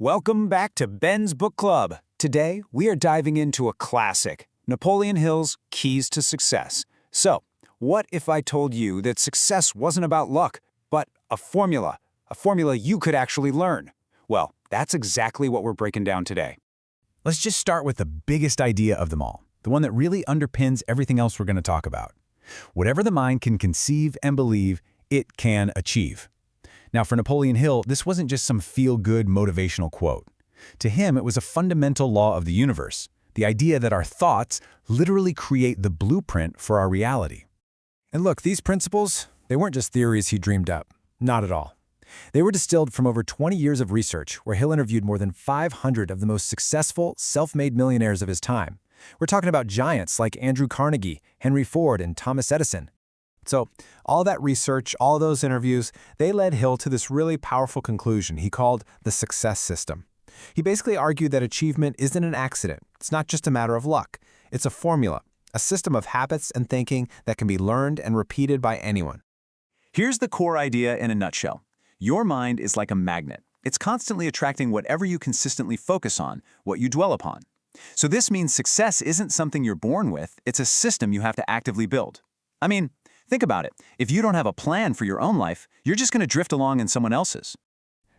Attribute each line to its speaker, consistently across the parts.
Speaker 1: Welcome back to Ben's Book Club. Today, we are diving into a classic, Napoleon Hill's Keys to Success. So, what if I told you that success wasn't about luck, but a formula you could actually learn? Well, that's exactly what we're breaking down today.
Speaker 2: Let's just start with the biggest idea of them all, the one that really underpins everything else we're going to talk about. Whatever the mind can conceive and believe, it can achieve. Now, for Napoleon Hill, this wasn't just some feel-good motivational quote. To him, it was a fundamental law of the universe, the idea that our thoughts literally create the blueprint for our reality.
Speaker 3: And look, these principles, they weren't just theories he dreamed up. Not at all. They were distilled from over 20 years of research, where Hill interviewed more than 500 of the most successful, self-made millionaires of his time. We're talking about giants like Andrew Carnegie, Henry Ford, and Thomas Edison. So, all that research, all those interviews, they led Hill to this really powerful conclusion he called the success system. He basically argued that achievement isn't an accident. It's not just a matter of luck. It's a formula, a system of habits and thinking that can be learned and repeated by anyone.
Speaker 4: Here's the core idea in a nutshell. Your mind is like a magnet. It's constantly attracting whatever you consistently focus on, what you dwell upon. So this means success isn't something you're born with, it's a system you have to actively build. I mean, think about it. If you don't have a plan for your own life, you're just going to drift along in someone else's.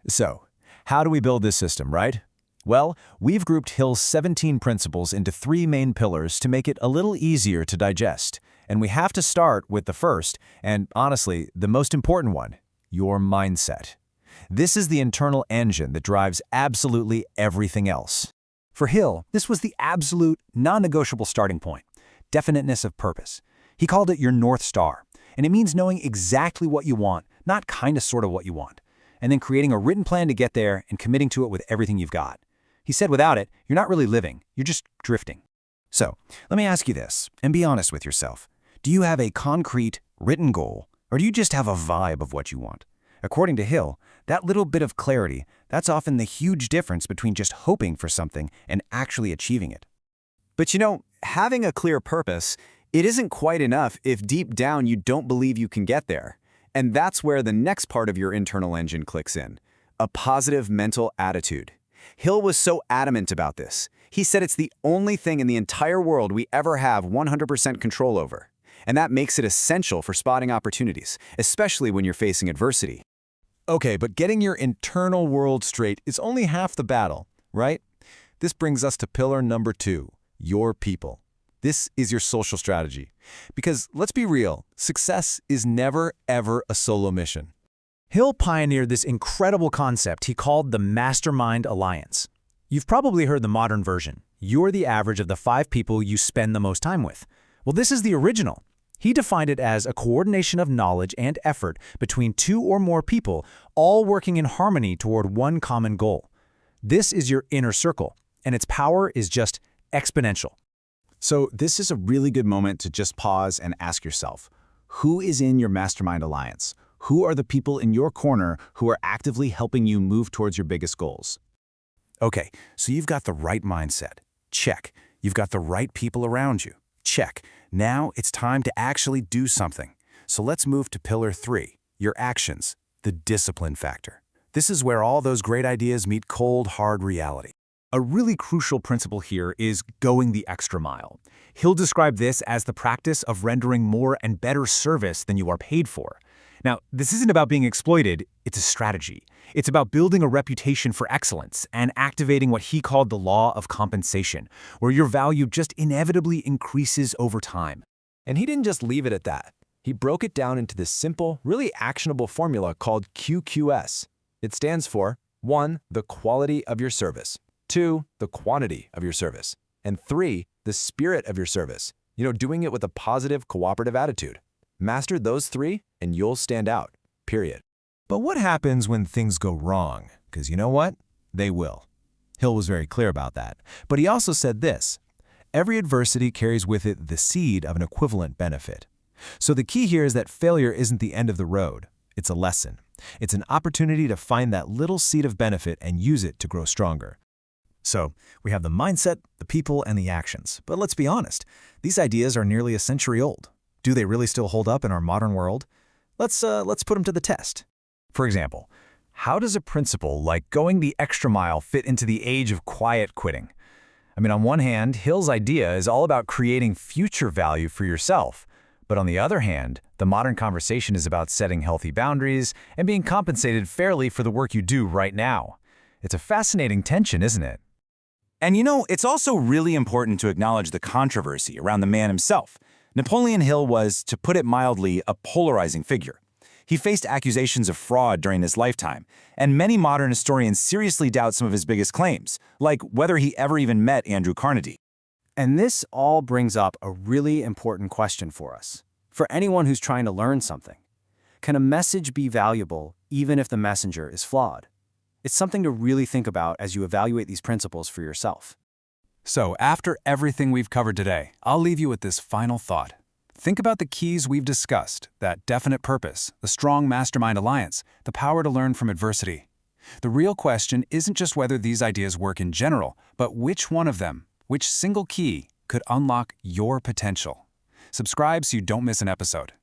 Speaker 3: So, how do we build this system, right? Well, we've grouped Hill's 17 principles into 3 main pillars to make it a little easier to digest. And we have to start with the first, and honestly, the most important one, your mindset. This is the internal engine that drives absolutely everything else.
Speaker 1: For Hill, this was the absolute, non-negotiable starting point, definiteness of purpose. He called it your North Star, and it means knowing exactly what you want, not kinda sorta what you want, and then creating a written plan to get there and committing to it with everything you've got. He said without it, you're not really living, you're just drifting. So, let me ask you this, and be honest with yourself. Do you have a concrete, written goal, or do you just have a vibe of what you want? According to Hill, that little bit of clarity, that's often the huge difference between just hoping for something and actually achieving it.
Speaker 5: But having a clear purpose, it isn't quite enough if deep down you don't believe you can get there. And that's where the next part of your internal engine clicks in, a positive mental attitude. Hill was so adamant about this. He said it's the only thing in the entire world we ever have 100% control over. And that makes it essential for spotting opportunities, especially when you're facing adversity.
Speaker 3: Okay, but getting your internal world straight is only half the battle, right? This brings us to pillar number 2, your people. This is your social strategy. Because let's be real, success is never, ever a solo mission.
Speaker 2: Hill pioneered this incredible concept he called the Mastermind Alliance. You've probably heard the modern version. You're the average of the 5 people you spend the most time with. Well, this is the original. He defined it as a coordination of knowledge and effort between 2 or more people, all working in harmony toward one common goal. This is your inner circle, and its power is just exponential.
Speaker 1: So this is a really good moment to just pause and ask yourself, who is in your mastermind alliance? Who are the people in your corner who are actively helping you move towards your biggest goals? Okay, so you've got the right mindset. Check. You've got the right people around you. Check. Now it's time to actually do something. So let's move to pillar 3, your actions, the discipline factor. This is where all those great ideas meet cold, hard reality.
Speaker 6: A really crucial principle here is going the extra mile. Hill described this as the practice of rendering more and better service than you are paid for. Now, this isn't about being exploited, it's a strategy. It's about building a reputation for excellence and activating what he called the law of compensation, where your value just inevitably increases over time.
Speaker 3: And he didn't just leave it at that. He broke it down into this simple, really actionable formula called QQS. It stands for 1, the quality of your service. 2, the quantity of your service. And 3, the spirit of your service. Doing it with a positive, cooperative attitude. Master those 3, and you'll stand out, period. But what happens when things go wrong? Because you know what? They will. Hill was very clear about that. But he also said this, every adversity carries with it the seed of an equivalent benefit. So the key here is that failure isn't the end of the road. It's a lesson. It's an opportunity to find that little seed of benefit and use it to grow stronger.
Speaker 2: So, we have the mindset, the people, and the actions. But let's be honest, these ideas are nearly a century old. Do they really still hold up in our modern world? Let's put them to the test. For example,
Speaker 6: How does a principle like going the extra mile fit into the age of quiet quitting? I mean, on one hand, Hill's idea is all about creating future value for yourself. But on the other hand, the modern conversation is about setting healthy boundaries and being compensated fairly for the work you do right now. It's a fascinating tension, isn't it?
Speaker 7: And it's also really important to acknowledge the controversy around the man himself. Napoleon Hill was, to put it mildly, a polarizing figure. He faced accusations of fraud during his lifetime, and many modern historians seriously doubt some of his biggest claims, like whether he ever even met Andrew Carnegie.
Speaker 1: And this all brings up a really important question for us, for anyone who's trying to learn something. Can a message be valuable even if the messenger is flawed? It's something to really think about as you evaluate these principles for yourself.
Speaker 8: So, after everything we've covered today, I'll leave you with this final thought. Think about the keys we've discussed: that definite purpose, the strong mastermind alliance, the power to learn from adversity. The real question isn't just whether these ideas work in general, but which one of them, which single key, could unlock your potential. Subscribe so you don't miss an episode.